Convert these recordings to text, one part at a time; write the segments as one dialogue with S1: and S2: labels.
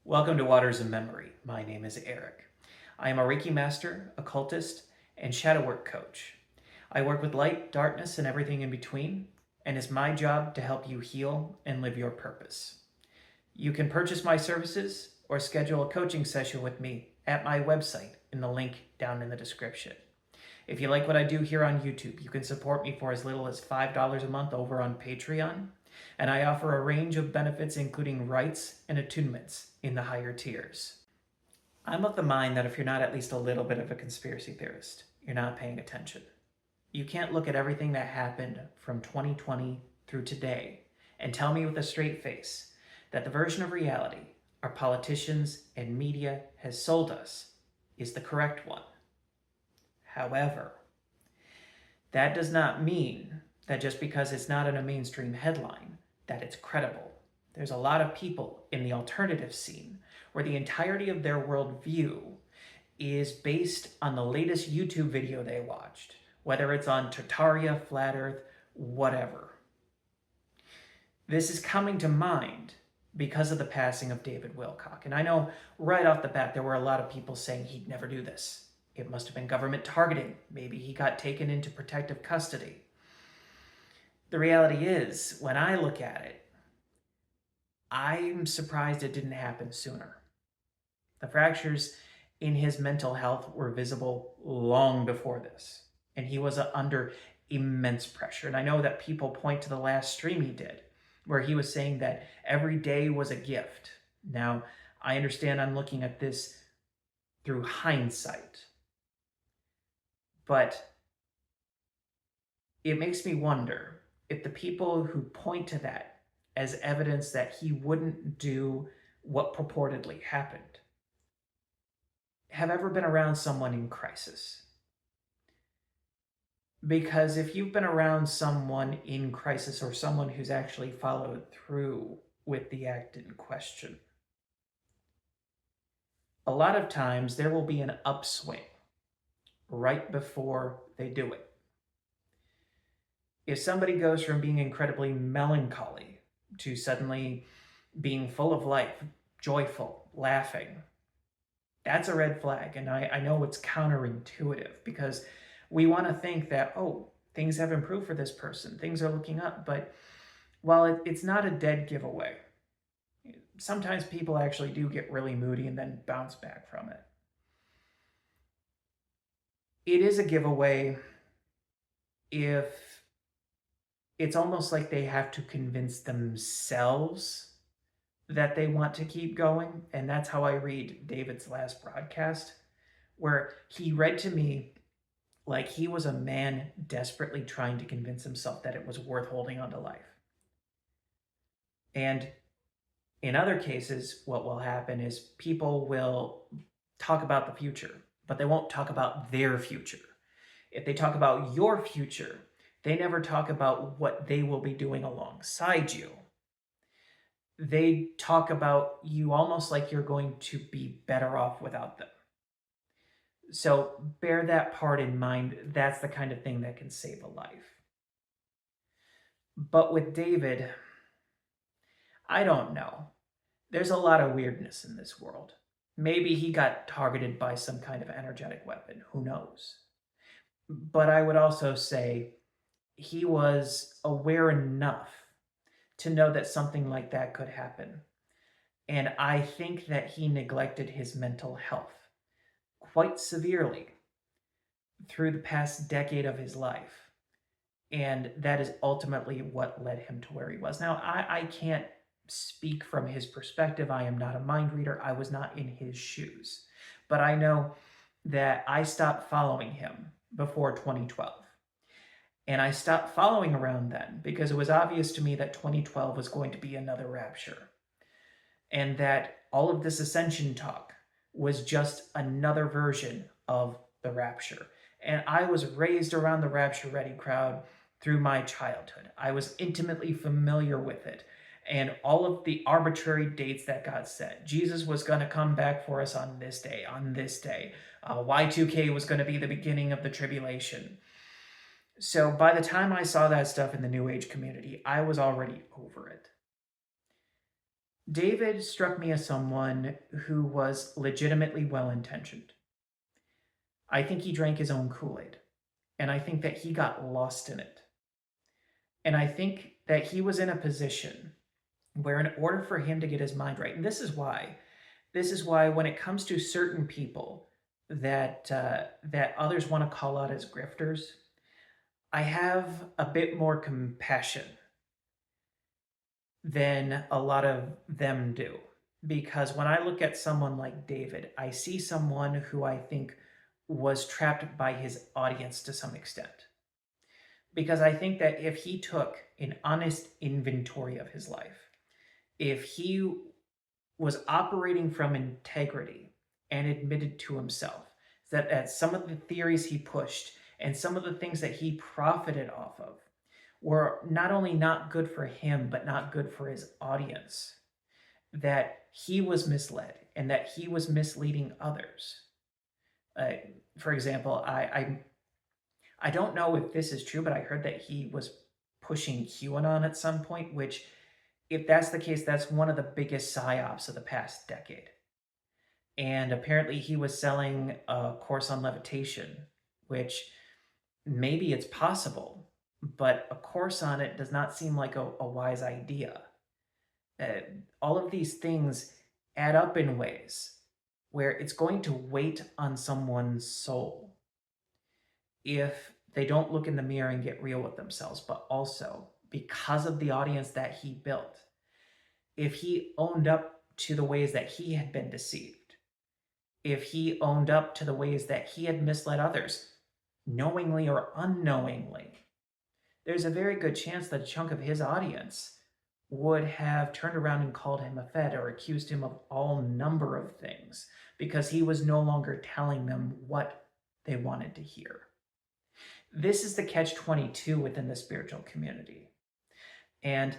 S1: Welcome to Waters of Memory. My name is Eric. I am a Reiki master, occultist, and shadow work coach. I work with light, darkness, and everything in between, and it's my job to help you heal and live your purpose. You can purchase my services or schedule a coaching session with me at my website in the link down in the description. If you like what I do here on YouTube, you can support me for as little as $5 a month over on Patreon. And I offer a range of benefits, including rights and attunements in the higher tiers. I'm of the mind that if you're not at least a little bit of a conspiracy theorist, you're not paying attention. You can't look at everything that happened from 2020 through today and tell me with a straight face that the version of reality our politicians and media has sold us is the correct one. However, that does not mean that just because it's not in a mainstream headline, that it's credible. There's a lot of people in the alternative scene where the entirety of their worldview is based on the latest YouTube video they watched, whether it's on Tartaria, Flat Earth, whatever. This is coming to mind because of the passing of David Wilcock. And I know right off the bat, there were a lot of people saying he'd never do this. It must have been government targeting. Maybe he got taken into protective custody. The reality is, when I look at it, I'm surprised it didn't happen sooner. The fractures in his mental health were visible long before this, and he was under immense pressure. And I know that people point to the last stream he did, where he was saying that every day was a gift. Now, I understand I'm looking at this through hindsight, but it makes me wonder if the people who point to that as evidence that he wouldn't do what purportedly happened have ever been around someone in crisis. Because if you've been around someone in crisis or someone who's actually followed through with the act in question, a lot of times there will be an upswing right before they do it. If somebody goes from being incredibly melancholy to suddenly being full of life, joyful, laughing, that's a red flag. And I know it's counterintuitive because we want to think that, oh, things have improved for this person, things are looking up. But while it's not a dead giveaway, sometimes people actually do get really moody and then bounce back from it. It is a giveaway if it's almost like they have to convince themselves that they want to keep going. And that's how I read David's last broadcast, where he read to me like he was a man desperately trying to convince himself that it was worth holding on to life. And in other cases, what will happen is people will talk about the future, but they won't talk about their future. If they talk about your future, they never talk about what they will be doing alongside you. They talk about you almost like you're going to be better off without them. So bear that part in mind. That's the kind of thing that can save a life. But with David, I don't know. There's a lot of weirdness in this world. Maybe he got targeted by some kind of energetic weapon. Who knows? But I would also say he was aware enough to know that something like that could happen. And I think that he neglected his mental health quite severely through the past decade of his life. And that is ultimately what led him to where he was. Now, I can't speak from his perspective. I am not a mind reader. I was not in his shoes. But I know that I stopped following him before 2012. And I stopped following around then because it was obvious to me that 2012 was going to be another rapture. And that all of this ascension talk was just another version of the rapture. And I was raised around the rapture ready crowd through my childhood. I was intimately familiar with it and all of the arbitrary dates that got set. Jesus was going to come back for us on this day, on this day. Y2K was going to be the beginning of the tribulation. So by the time I saw that stuff in the New Age community, I was already over it. David struck me as someone who was legitimately well intentioned. I think he drank his own Kool Aid, and I think that he got lost in it. And I think that he was in a position where, in order for him to get his mind right, and this is why when it comes to certain people that others want to call out as grifters, I have a bit more compassion than a lot of them do. Because when I look at someone like David, I see someone who I think was trapped by his audience to some extent. Because I think that if he took an honest inventory of his life, if he was operating from integrity and admitted to himself that some of the theories he pushed and some of the things that he profited off of were not only not good for him, but not good for his audience, that he was misled and that he was misleading others. Uh, for example, I don't know if this is true, but I heard that he was pushing QAnon at some point, which, if that's the case, that's one of the biggest psyops of the past decade. And apparently he was selling a course on levitation, which maybe it's possible, but a course on it does not seem like a wise idea. Uh, all of these things add up in ways where it's going to weight on someone's soul if they don't look in the mirror and get real with themselves, but also because of the audience that he built, if he owned up to the ways that he had been deceived, if he owned up to the ways that he had misled others, knowingly or unknowingly, there's a very good chance that a chunk of his audience would have turned around and called him a fed or accused him of all number of things because he was no longer telling them what they wanted to hear. This is the catch-22 within the spiritual community. And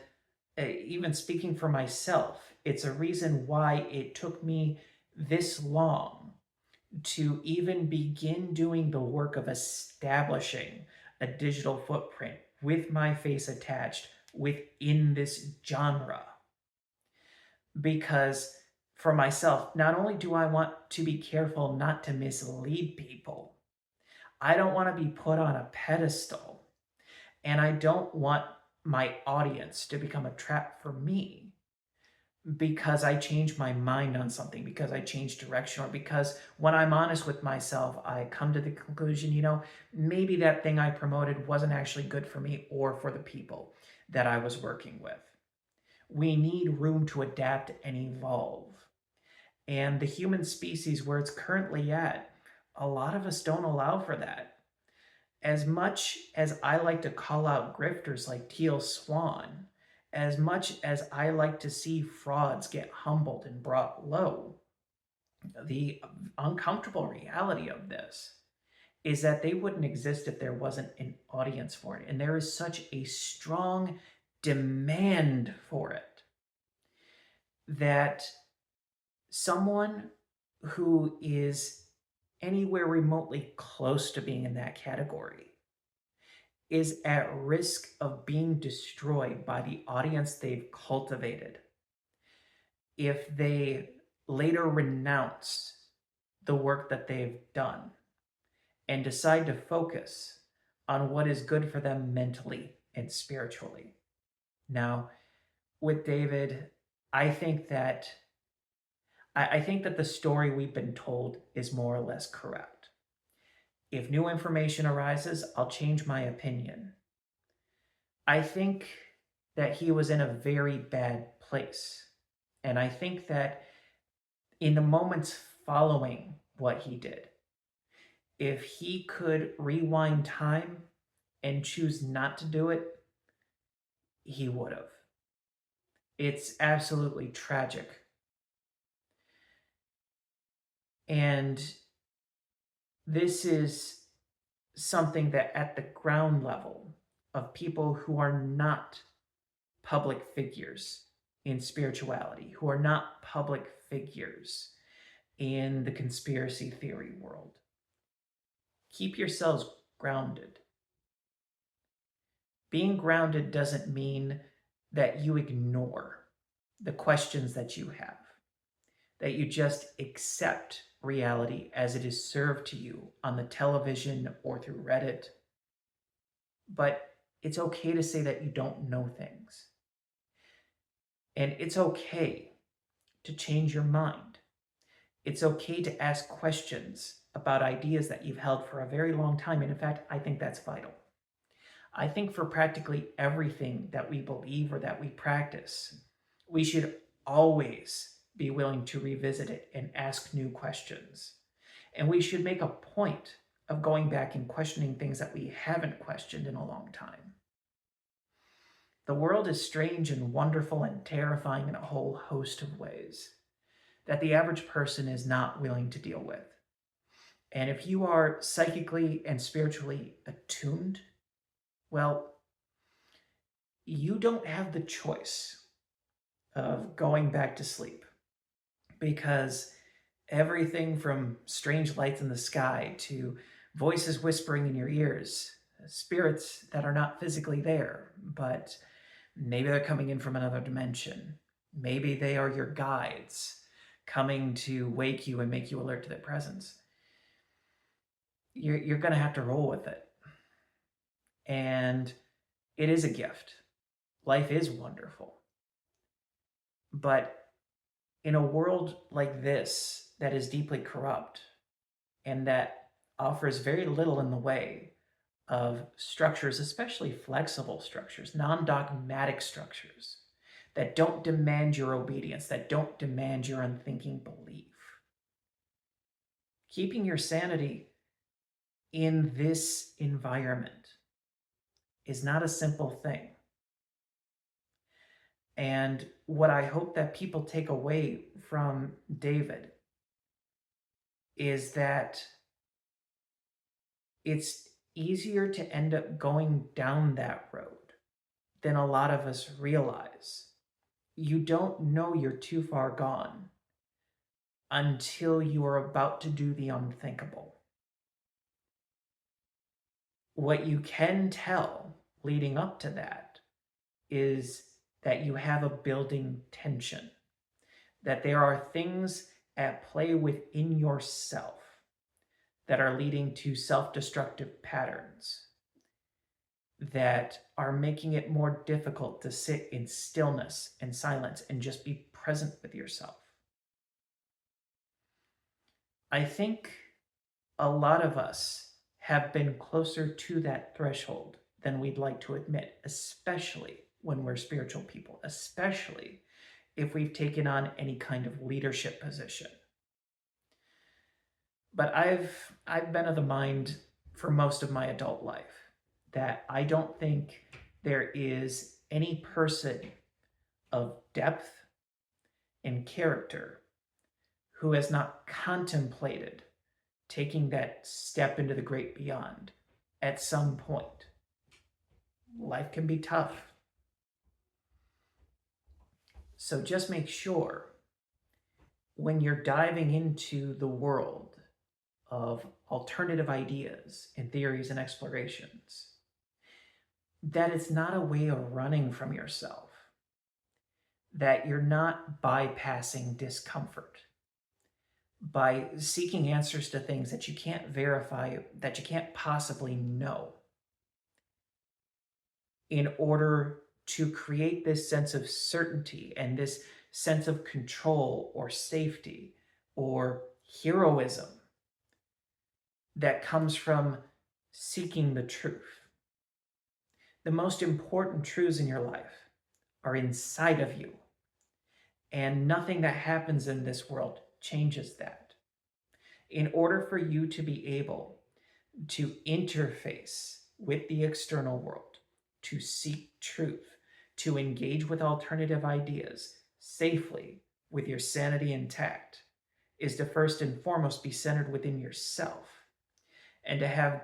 S1: even speaking for myself, it's a reason why it took me this long to even begin doing the work of establishing a digital footprint with my face attached within this genre. Because for myself, not only do I want to be careful not to mislead people, I don't want to be put on a pedestal, and I don't want my audience to become a trap for me because I change my mind on something, because I change direction, or because when I'm honest with myself, I come to the conclusion, maybe that thing I promoted wasn't actually good for me or for the people that I was working with. We need room to adapt and evolve. And the human species, where it's currently at, a lot of us don't allow for that. As much as I like to call out grifters like Teal Swan, as much as I like to see frauds get humbled and brought low, the uncomfortable reality of this is that they wouldn't exist if there wasn't an audience for it. And there is such a strong demand for it that someone who is anywhere remotely close to being in that category is at risk of being destroyed by the audience they've cultivated if they later renounce the work that they've done and decide to focus on what is good for them mentally and spiritually. Now, with David, I think that I think that the story we've been told is more or less correct. If new information arises, I'll change my opinion. I think that he was in a very bad place. And I think that in the moments following what he did, if he could rewind time and choose not to do it, he would have. It's absolutely tragic. And this is something that at the ground level of people who are not public figures in spirituality, who are not public figures in the conspiracy theory world, keep yourselves grounded. Being grounded doesn't mean that you ignore the questions that you have, that you just accept reality as it is served to you on the television or through Reddit. But it's okay to say that you don't know things. And it's okay to change your mind. It's okay to ask questions about ideas that you've held for a very long time. And in fact, I think that's vital. I think for practically everything that we believe or that we practice, we should always be willing to revisit it and ask new questions. And we should make a point of going back and questioning things that we haven't questioned in a long time. The world is strange and wonderful and terrifying in a whole host of ways that the average person is not willing to deal with. And if you are psychically and spiritually attuned, well, you don't have the choice of going back to sleep, because everything from strange lights in the sky to voices whispering in your ears, spirits that are not physically there, but maybe they're coming in from another dimension. Maybe they are your guides coming to wake you and make you alert to their presence. You're going to have to roll with it. And it is a gift. Life is wonderful. But in a world like this that is deeply corrupt and that offers very little in the way of structures, especially flexible structures, non-dogmatic structures that don't demand your obedience, that don't demand your unthinking belief, keeping your sanity in this environment is not a simple thing. And what I hope that people take away from David is that it's easier to end up going down that road than a lot of us realize. You don't know you're too far gone until you are about to do the unthinkable. What you can tell leading up to that is that you have a building tension, that there are things at play within yourself that are leading to self-destructive patterns, that are making it more difficult to sit in stillness and silence and just be present with yourself. I think a lot of us have been closer to that threshold than we'd like to admit, especially when we're spiritual people, especially if we've taken on any kind of leadership position. But I've been of the mind for most of my adult life that I don't think there is any person of depth and character who has not contemplated taking that step into the great beyond at some point. Life can be tough. So just make sure when you're diving into the world of alternative ideas and theories and explorations, that it's not a way of running from yourself, that you're not bypassing discomfort by seeking answers to things that you can't verify, that you can't possibly know, in order to create this sense of certainty and this sense of control or safety or heroism that comes from seeking the truth. The most important truths in your life are inside of you, and nothing that happens in this world changes that. In order for you to be able to interface with the external world, to seek truth, to engage with alternative ideas safely with your sanity intact, is to first and foremost be centered within yourself and to have a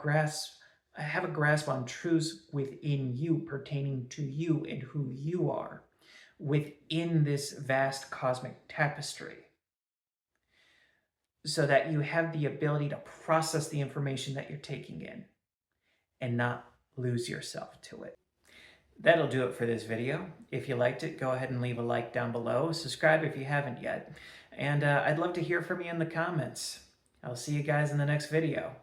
S1: grasp on truths within you, pertaining to you and who you are within this vast cosmic tapestry, so that you have the ability to process the information that you're taking in and not lose yourself to it. That'll do it for this video. If you liked it, go ahead and leave a like down below. Subscribe if you haven't yet. And I'd love to hear from you in the comments. I'll see you guys in the next video.